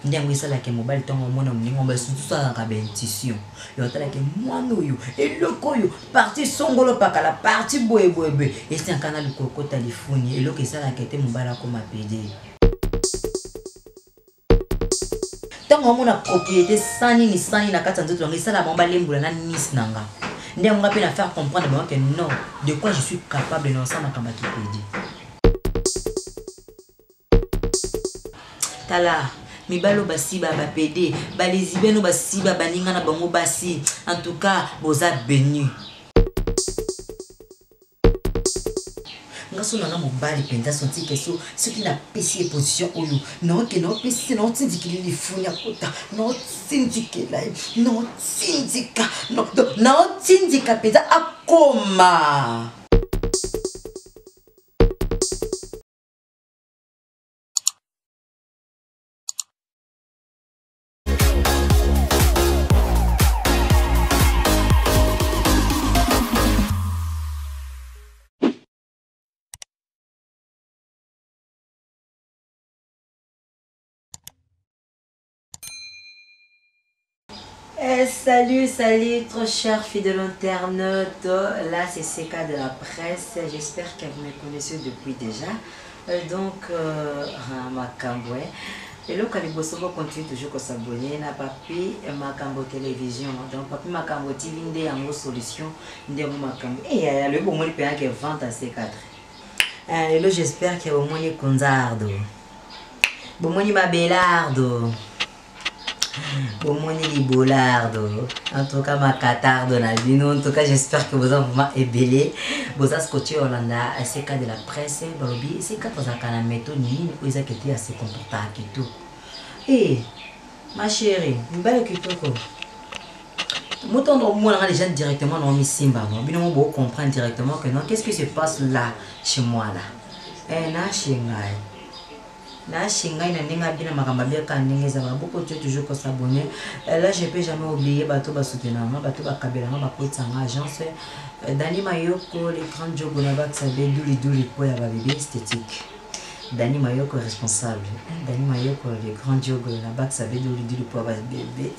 Ndiango ça la ke mobile tongo mona mningo ba surtout ça la bendition. Yo tala ke mwana yo et le koyo parti songolo paka la parti boye et c'est un canal koko telefoni et le que ça la ke te mobile ko ma PD. Tango mona propriété sani ni sani na kata nzoto ngi sala bomba lembula na nis nanga. Ndiango ngapi na faire comprendre que non, de quoi je suis capable non ça makamba ki PD. Tala mibalo basi ba PD ba les ibeno basi ba baninga na bango basi en tout cas boza béni ngaso na mobali penza senti que ce qui n'a pesi position oyo non que non pesi non tindikili li funya kota non tindikela non tindika non tindika penza akoma. Salut, trop chers fidèles internautes. Là, c'est CK de la presse. J'espère que vous me connaissez depuis déjà. Macambo. Et là, quand les bossons continuent toujours à s'abonner, n'a pas pu Macambo télévision. Donc, papi Macambo TV, il y a une solution. Il y a Macambo. Et il y a le bon moment qui vente à C4. Et là, j'espère qu'il y a au moins les Conzardo. Bon, moi, ma Belardo. Bon, moi, les Bolardo. En tout cas, ma Catardo. En tout cas, j'espère que vous avez vraiment ébélé. Vous avez scotché Hollanda, c'est cas de la presse. C'est cas vous avez la méthode, vous avez été assez comportable et tout. Et, ma chérie, vous avez que tout. Moi, les gens directement dans mes simba. Vous pouvez comprendre directement que non. Qu'est-ce qui se passe là, chez moi là? Eh, na chengai. Na chengai na ninga bina makambabia ka ndenge za beaucoup tu toujours ko s'abonner. Là je peux jamais oublier bato ba soutenir nga bato ba kabela nga ba kotsanga agence Dani Mayoko les 30 jours na ba sabe duli po ya ba bébé esthétique. Dani Mayoko responsable. Dani Mayoko les grands jours na ba sabe duli po ba bébé.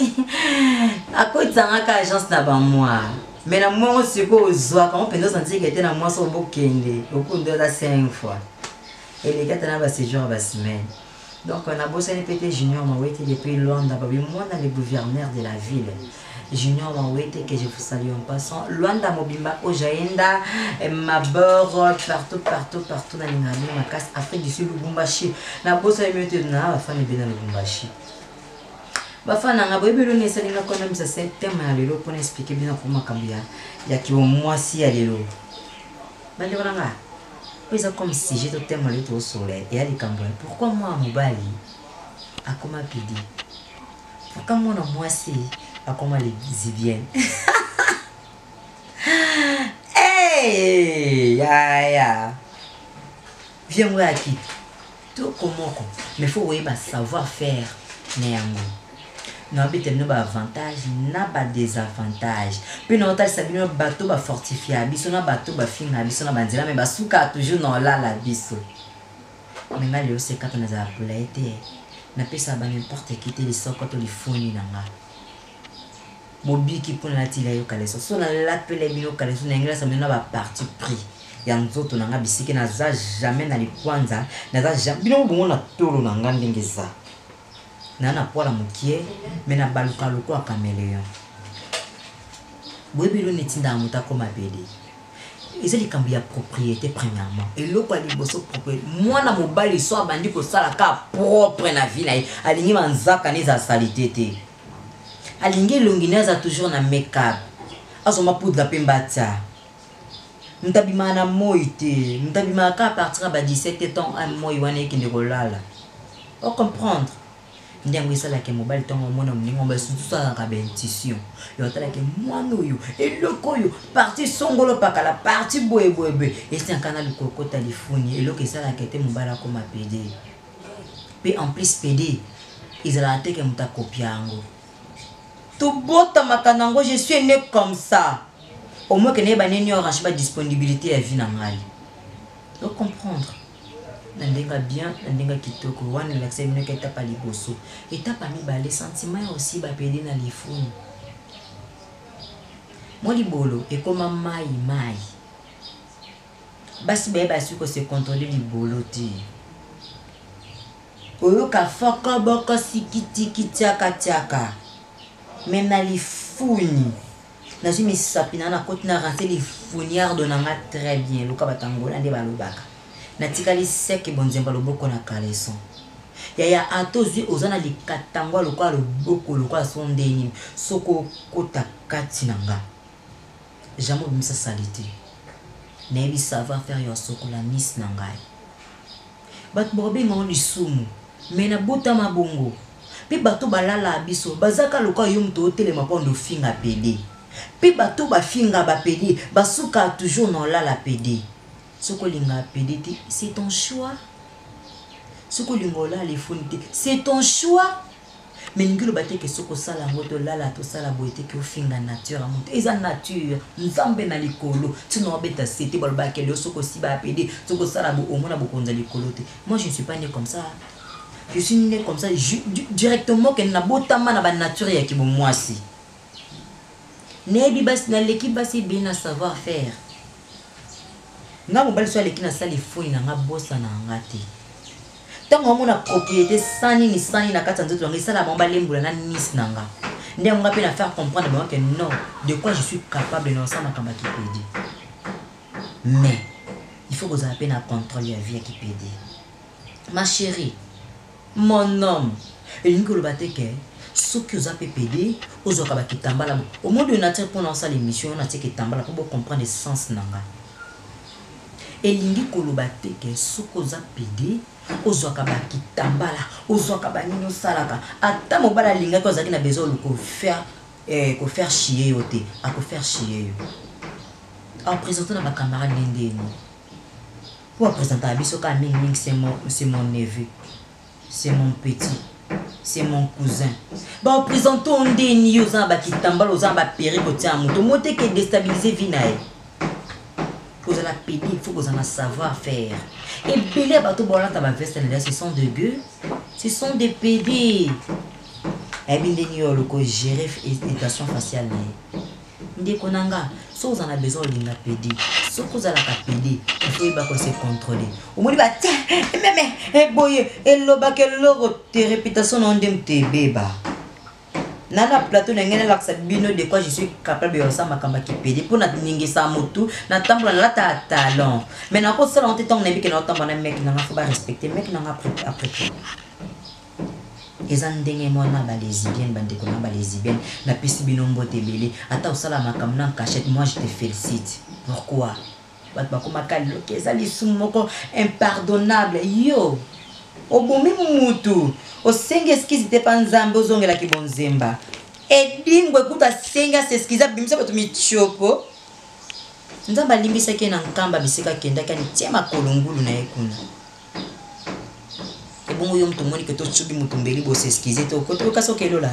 Akotsanga ka agence na ba moi. Mais na moi aussi ko zwa quand on peut nous sentir que était na moi so bokende. Beaucoup de la 5 fois. Et les gars, on a ces jours, semaine. Donc, on a bossé les PT Junior, on a été depuis Luanda. Moi, on a le gouverneur de la ville. Junior, on a été que je vous salue en passant. Luanda, Mobimba, Ojaenda, Mabor, partout, dans les Nami, ma casse, Afrique du Sud, Lubumbashi. On a bossé les PT, on a fait les bénin Lubumbashi. Bafana nga boye belo nesa linga kona misa se tema ya lelo pour expliquer bien comment kambia ya ki moi si ya lelo. Bande nga. C'est comme si j'étais tellement au soleil et à l'écambouin. Pourquoi moi, Mobali, à comment pédi? Pourquoi moi, si, à comment les zibiennes? Hey! Ya! Viens moi à qui? Tout comment? Mais il faut voir ma savoir-faire. Non, mais tu as avantage, n'a pas désavantage. Puis nous avons sabi no bateau ba fortifié, biso na bateau ba finga, biso na bandila mais basuka toujours non là la biso. Mais nga le c'est quand on a appelé été. Na pesa ba n'importe qui te les soko to les foni nanga. Mobi qui pour la tila yo kaleso. So na l'appelé bino kaleso na ngela sa mena ba parti pris. Ya nzoto nanga bisiki na za jamais na likwanza, na za jamais bino bongo na tolo nanga ndengeza. Nana pola mukie mena baluka loko a caméléon bwebilo netinda muta comme apedi ezali kambi ya propriété premièrement et loko ali boso propriété mwana mobali so abandi ko sala ka propre na vie na alingi manzaka neza salité te alingi longineza toujours na make-up azoma poudre pembata ntabima na moite ntabima ka partir ba 17 ans un mois wana ki ndekolala on comprendre. Ndiango ça la ke mobile tongo mona mningo ba surtout ça la bendition. Yo tala ke mwana yo et le koyo parti songolo paka la parti boye et c'est un canal koko téléphone et le que ça la ke te mobile ko ma PD. Puis en plus PD ils ont raté que muta copiango. To bota makanango je suis né comme ça. Au moins que ne ba neni orange ba disponibilité à vie na ngali. Donc comprendre. nandenga bien nandenga kitoko wana relaxer bino ka étape liboso étape mibale sentiment aussi ba pede na lifuni mo libolo ekoma mai basi baye basi ko se contrôler libolo ti oyo ka faka baka sikitiki tiaka même na lifuni na zimi sapina na côté na rentrer lifuniardo na nga très bien loka batangola nde balobaka natikali seke bonzemba loboko na caleçon yaya atozwi ozana likatangwa lokola loboko lokola sondeni soko kota kati na nga jamais obimisa salite nayebi savoir faire yo sokola nis na ngai bato bakobenga lisumu me na botama bongo mpe bato balala biso bazaka lokola yo moto otelema mpondo finga pede mpe bato bafinga bapede basuka toujours na olala pede soko linga pede te c'est ton choix soko linga olala lefoni te c'est ton choix mais ngilo bateke soko sala ngo to lala to sala boite ki ofinga nature amonte eza nature nzambe na likolo tino obeta sete balobake le soko si ba pede soko sala bo omona bokonza likolo te. Moi je ne suis pas né comme ça, je suis né comme ça directement que na botama na ba nature ya ki bo mwasi nebi bas na l'équipe basi bien à savoir faire nga mo bali so l'équipe na sala foni na nga bossa na ngati tango mona propriété sani na kata nzoto ngi sala bomba lembola na nis nanga ndé nga pe na faire comprendre que non de quoi je suis capable non ça makamba ki pedi mais il faut que vous ayez un contrôle de la vie qui pedi ma chérie mon homme et nous le batte que ce que vous avez pédé aux autres qui tambala au monde de nature pour lancer l'émission on a dit que tambala pour comprendre le sens nanga et l'ingi kolobate que ce que vous avez pédé ozoka ba kitambala ozoka ba nino salaka ata mobala linga ko zaki na besoin ko faire chier yote a ko faire chier yo en présentant na ba camarade ndeni ou en présentant biso ka ming c'est mon neveu c'est mon petit c'est mon cousin ba présentant ndeni yo za ba kitambala za ba péré ko tia moto moté que déstabiliser vie na vous allez pédir, il faut que vous en savoir faire. Et belé bateau bolanta ba veste là, ce sont de gueux, ce sont des pédés. Et bien des nios le ko gérer éducation faciale là. Ndé konanga, so vous en avez besoin de la pédé. So que vous allez la pédé, il faut ba ko se contrôler. Au moni ba mais boye, et lo ba ke lo te réputation on dem te beba. Nana plateau n'engene laksa bino de quoi je suis capable de ça makamba ki pedi pour na ningi sa motu na tambola na ta talent mais na ko sala on te tong na bi ke na tambola mec na faut pas respecter mec na après ezandenge mona ba lesbienne bande ko na ba lesbienne na pisi bino mbote belé ata osala makam na cachette moi je te félicite. Pourquoi bat ba ko makalo ke ezali sumoko impardonnable yo obomi mutu o senga excuse te panzambe ozongela ki bonzemba edingwe kuta senga se excuse bimisa bato michopo nzamba limbisa ke na nkamba bisika kenda kani tiema kolongulu na ekuna e bongo yo mtu moni ke to chubi mutumbeli bo se excuse to ko to kaso kelola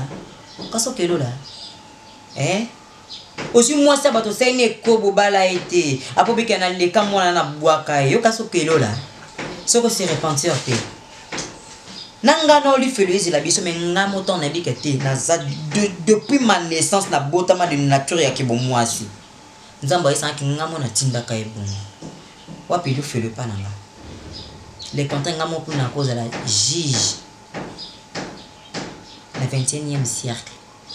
osi moi ça bato sene ko bo bala été apobika na leka mwana na bwaka yo kaso kelola soko se repentir te nanga no li félix la biso mais nga moto na bika te na za depuis ma naissance na botama de nature ya kibo mwasi nzamba isa ki nga mona tinda ka ebongo wapi lu félix pa nanga les contents nga mo pour na cause la juge na 21e siècle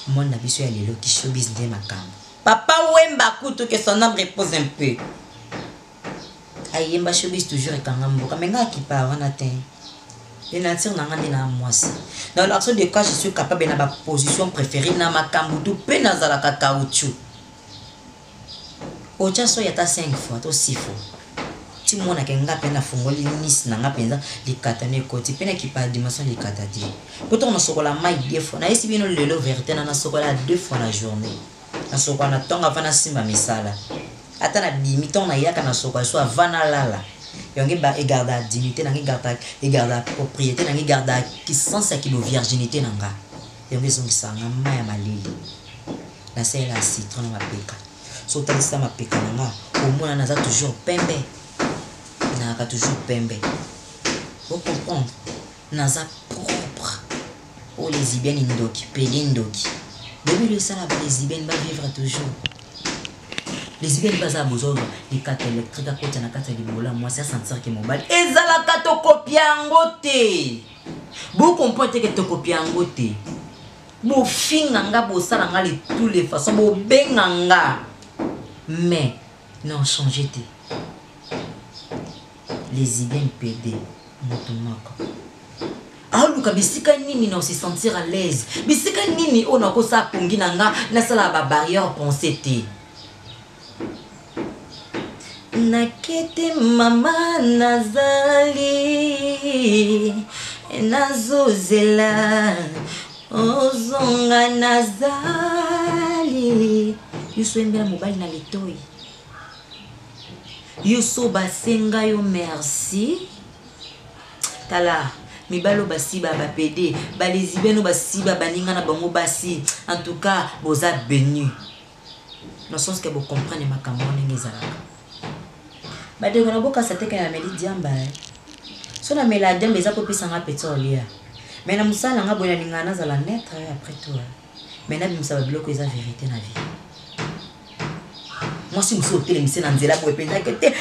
mon na biso ya lelo ki showbiz de makamba papa wemba kutu que son âme repose un peu ayemba showbiz toujours ekanga mboka mais nga ki pa wana te. Et nature n'a rien à moi. Dans l'action de cas, je suis capable de ma position préférée dans ma camboudou pe na zala caoutchouc. Ocha so yata 5 fois, to 6 fois. Ti mona ke nga pena fungoli nis na nga penza likatane koti pena ki pa dimension likatati. Pourtant on sokola mai 2 fois. Na esi bino lelo vérité na sokola 2 fois la journée. Na sokola na tonga vana simba misala. Ata na bimiton na yaka na sokola so vana lala. Yongi ba égarda dignité nangi garda égarda propriété nangi garda qui sens qui virginité nanga yongi zongisanga maya malili na sela citron na peka so talisa mapeka nanga omona naza toujours pembe na ka toujours pembe Vous comprenez? Naza propre. Oh, les lesbiennes indoki, pelé indoki. Depuis le ça, les lesbiennes va vivre toujours. Les lesbiennes va besoin des cartes électriques à côté de la carte de bola. Moi, c'est sentir que mon bal. Et ça la carte copie en côté. Vous comprenez que tu copies en côté. Vous finanga, vous salanga de toutes les façons. Vous benganga. Mais, non, changez. Les lesbiennes PD. Motomako. Ah, Luka, bisika nini non se sentir à l'aise. Bisika nini on a ko sa pongi nanga na sala ba barrière pensée te. Nakete mama nazali nazozela ozonga nazali yuso embela mobali na litoi yuso basenga yo merci tala mibalo basiba ba PD ba lesbiennes basiba baninga na bango basi en tout cas vous êtes bénis dans le sens que vous comprenez ma camone ngezalaka ba de ngona boka sateka na meli diamba so na mela diamba eza popisa nga pétrole mais na musala nga boya ningana za la naître après tout mais na bimsa ba biloko eza vérité na vie moi si muso tele mise na nzela bo ependa kete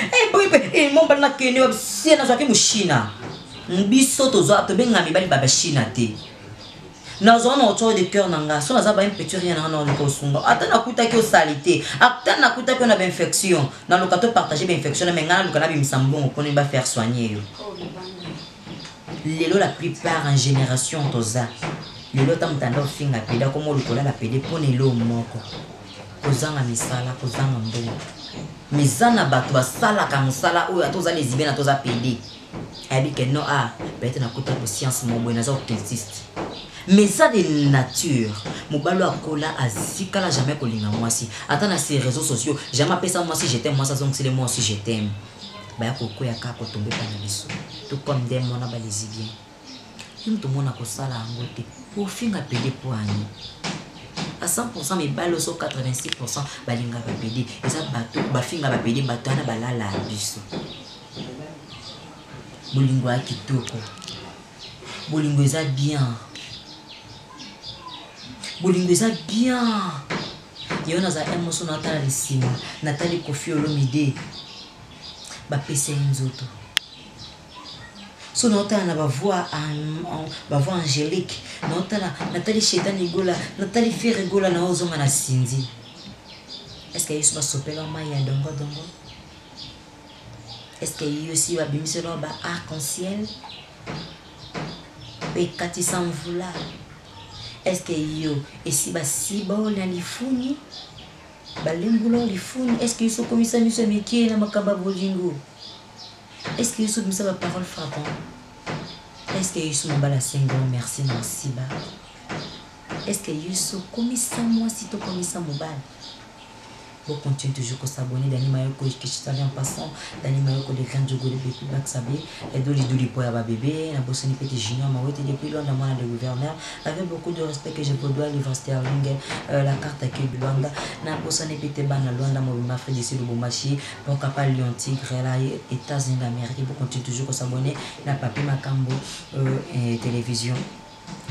mon bana kene wa sena zo ke mushina biso tozo tobenga mibali baba china te nazo na autour de cœur nanga so naza ba petit rien na na ko sunga ata na kuta ki o salité ata na kuta ki on a infection na lokato partager ba infection mais ngana lokana bi msambongo poni ba faire soigner yo lelo la plupart en génération toza lelo ta mutanda ofinga peda komo lokola la pede poni lo moko kozanga misala kozanga mbongo mizana bato basala ka musala oyo atoza lesbienne atoza pede abi que non ah peut-être na kota ko science mo bona za autiste mais ça de nature mobalo akola azikala jamais kolinga mwasi ata na ces réseaux sociaux jamais pesa moi si je t'aime moi ça donc c'est moi aussi je t'aime ba ya koko ya ka ko tomber pa na biso tout comme des mona ba lesbien tout mona ko sala ngote pour finga pede poani à 100% mais balo so 86% balinga ba pede et ça bato ba finga ba pede batana balala biso bolingo ya kitoko bolingo eza bien bolingo eza bien yo naza emotion natala lisima natali Koffi Olomide bapesa nzoto so notala na bavoix angélique notala natali Shetani gola natali Fere gola na ozonga na sinzi est-ce que yesu basopela mai ya dongo dongo. Est-ce qu'il y a aussi un arc-en-ciel? Et quand il s'en voula, est-ce qu'il y a aussi un cibole dans les founis? Est-ce qu'il y a comme ça, monsieur Mickey, dans ma camba bolingo? Est-ce qu'il y a aussi une parole frappante? Est-ce qu'il y a aussi un balasengo? Merci, merci. Est-ce qu'il y a aussi comme ça, moi, si tu comme ça, mon bal? Vous continuez toujours à s'abonner d'Animayoko qui en passant d'Animayoko de Kanjogo de Bépi Black Sabé et d'Oli pour la bébé la bossoni petit junior m'a été depuis Luanda moi le gouverneur avec beaucoup de respect que je vous dois livre sterling la carte à Luanda na bossoni petit ban à Luanda moi m'a fait d'ici le Bomachi pour capable Lion Tigre là États-Unis d'Amérique vous continuez toujours à s'abonner na papi Makambo télévision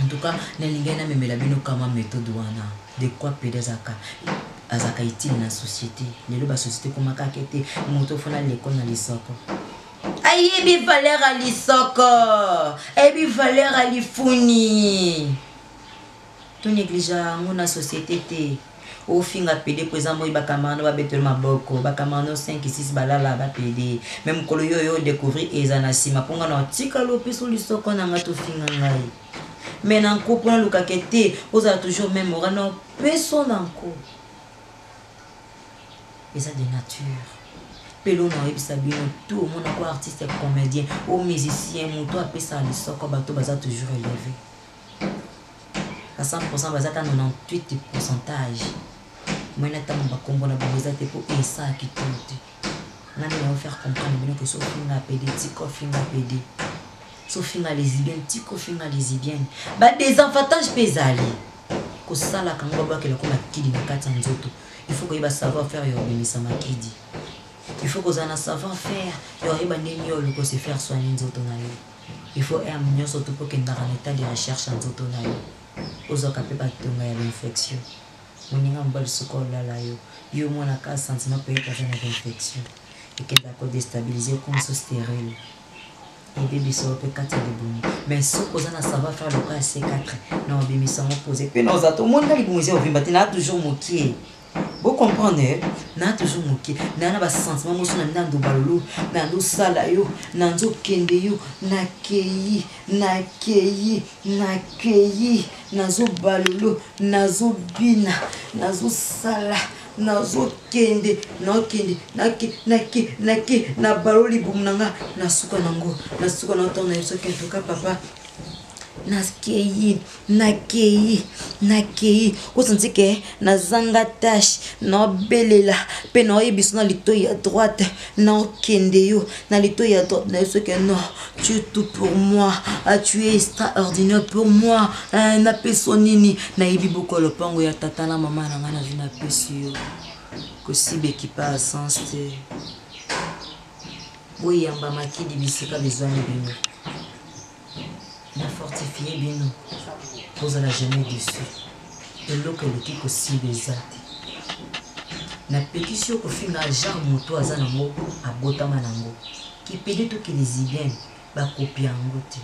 en tout cas n'elingena même la bino kama méthode wana de quoi pédazaka azaka utile na société lelo ba société comme kakete moto fona l'école na lisoko ayebi valeur à lisoko ebi valeur à lifuni to négligea ngona société te au finga pede par exemple ba kamano ba betel maboko ba kamano 5 6 balala ba pede même kolo yo découvrir ezana sima ponga na tika lopiso lisoko na ngato finga ngai mais nan ko pona lukakete oza toujours même orano personne encore. Et ça de nature. Pelo na ebisa bino tout monako artiste comédien ou musicien moto appelle ça le soko bato baza toujours élevé. À 100% baza ta 98%. Moi na tamo bakombo na baza te pour ça qui tout. Nani va faire comprendre bino que so finga PD tiko finga PD. So finga lesbienne tiko finga lesbienne. Ba des enfantages pesali. Ko sala kango ba ke la koma kidi na kata nzoto. Il faut qu'il y ait savoir faire et il faut qu'on ait un savoir faire. Il y a se faire soigner. il faut un mignon surtout pour qu'il y ait un état de recherche en tout cas. Aux occasions pas de l'infection. On y a un bol sucre là yo. Yo mon a un sentiment pour y passer une infection et qu'il d'accord déstabiliser comme sous stérile. Et bébé ça peut 4 de bon. Mais ce qu'on a savoir faire le cas C4. Non bébé ça on poser. Mais non ça tout le monde qui musée au vimba n'a toujours moqué. Vous comprenez? N'a toujours moqué. N'a pas sentiment moi sur na ndo balolo, na ndo sala yo, na ndo kende yo, na keyi, na zo balolo, na zo bina, na zo sala. Nazo kende na baroli bumnanga na suka nango na tona yeso kentoka papa nakei osantike na zanga tache na belela pe na yebiso na lito ya droite na kende yo na lito ya droite na yeso ke non tu es tout pour moi, tu es extraordinaire pour moi, na pesonini na yebi boko lopango ya tata na mama na ngana zina pesio ko sibe ki pa sens te oui yamba makidi bisika besoin bino na fortifier bino poza la jamais dessus et loko leki ko sibe zate na pétition ko finga genre moto aza nango abotama nango ki pede to ki les idènes ba copie yango te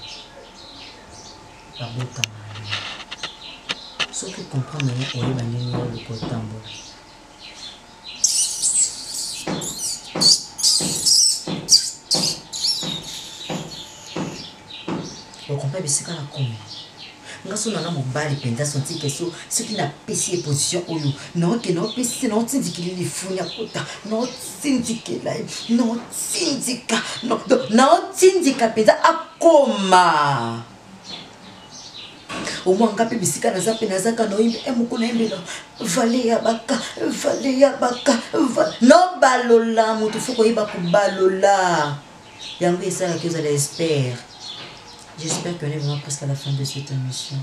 ba botama ce que comprendre na oyeba ndenge le kotambola. Vous comprenez ce qu'on a commis. Ngaso na mobali penda senti que ce qui n'a payé position oyo non que non payé non tindiki li funya kota non tindiki la non tindika penda akoma au moins ngapi bisika na zape na zaka no imbe emuko na imbe no vale ya baka no balola mutu fuko iba ku balola yango esa la que vous allez espérer. J'espère qu'on est vraiment presque à la fin de cette émission.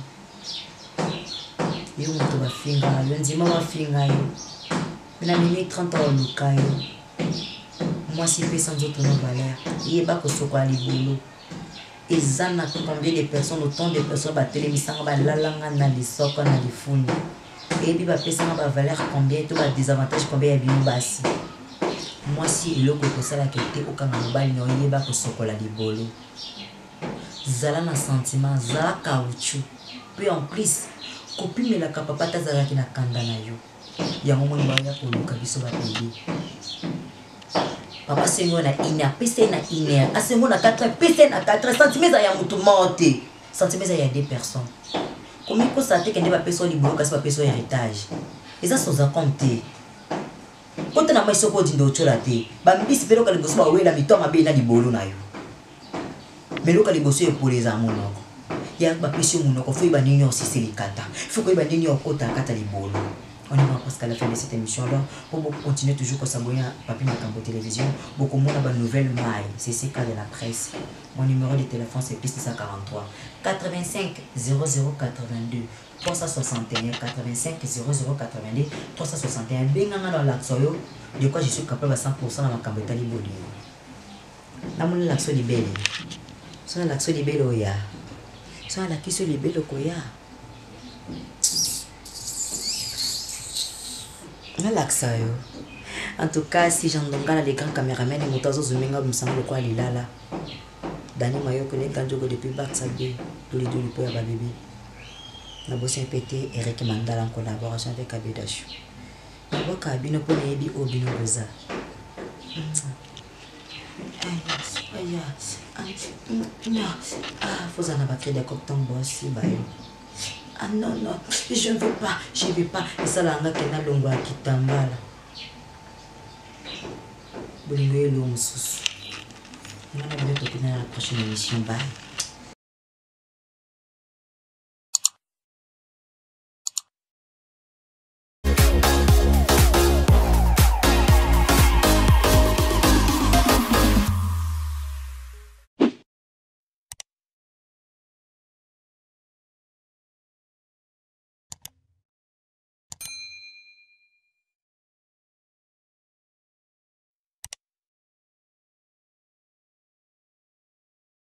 Yo moto ba finga, lundi mama finga yo. Na mini 30 ans luka yo. Moi si pe sans autre no valeur. Yeba ko soko ali bolo. Ezana combien de personnes autant de personnes ba télémisanga ba lalanga na lisoko na lifuni. Et puis ba pesa ba valeur combien to ba désavantage combien ya bino basi. Moi si eloko ko sala kete okanga mobali no yeba ko soko la libolo. Zala na sentiment, zala caoutchouc. Puis en plus, copine me la capapata zala ki na kanda na yo. Yango moni ba ya ko luka biso ba pedi. Papa sengo na ina, pese na ina. Asengo na 4, pese na 4 cm ya mutu monte. Cm ya 2 personnes. Comme ko sa te kende ba peso libolo kasi ba peso héritage. Eza soza compter. Kote na mai soko dindo chola te. Ba mbisi pero ka liboso ba wela mitoma be na libolo na yo. Mais le cas de pour les amours, il y a pas question mon faut y banir aussi c'est les kata. Il faut que y banir au kota kata les bolo. On est presque à la fin de cette émission là. Pour continuer toujours comme ça, Papi Makambo télévision. Beaucoup moins de nouvelles mailles. C'est ce cas de la presse. Mon numéro de téléphone c'est plus 143 85 0082 361 85 0082 361. Benganga dans l'axoyo. De quoi je suis capable à 100% dans Makambo télévision. Na mon l'axo libéré. Soit l'action libéré oya. Soit la qui se libère koya. L'action yo. En tout cas, si j'endonga les grands caméramans et motazo zuminga bimsanga le quoi lilala. Dani mayo que les ganjogo depuis Batsabe, tous les deux le pour bébé. Na bossé pété Eric Mandala en collaboration avec Abedachu. Na boka bino pour nebi obino boza. Faut en avoir créé des cocktails bossy. Ah non, je ne veux pas. Et ça, là, on a qu'un longo à Kitambala. Bonne nuit, l'homme sous. On va vous retrouver dans la prochaine émission. Bye.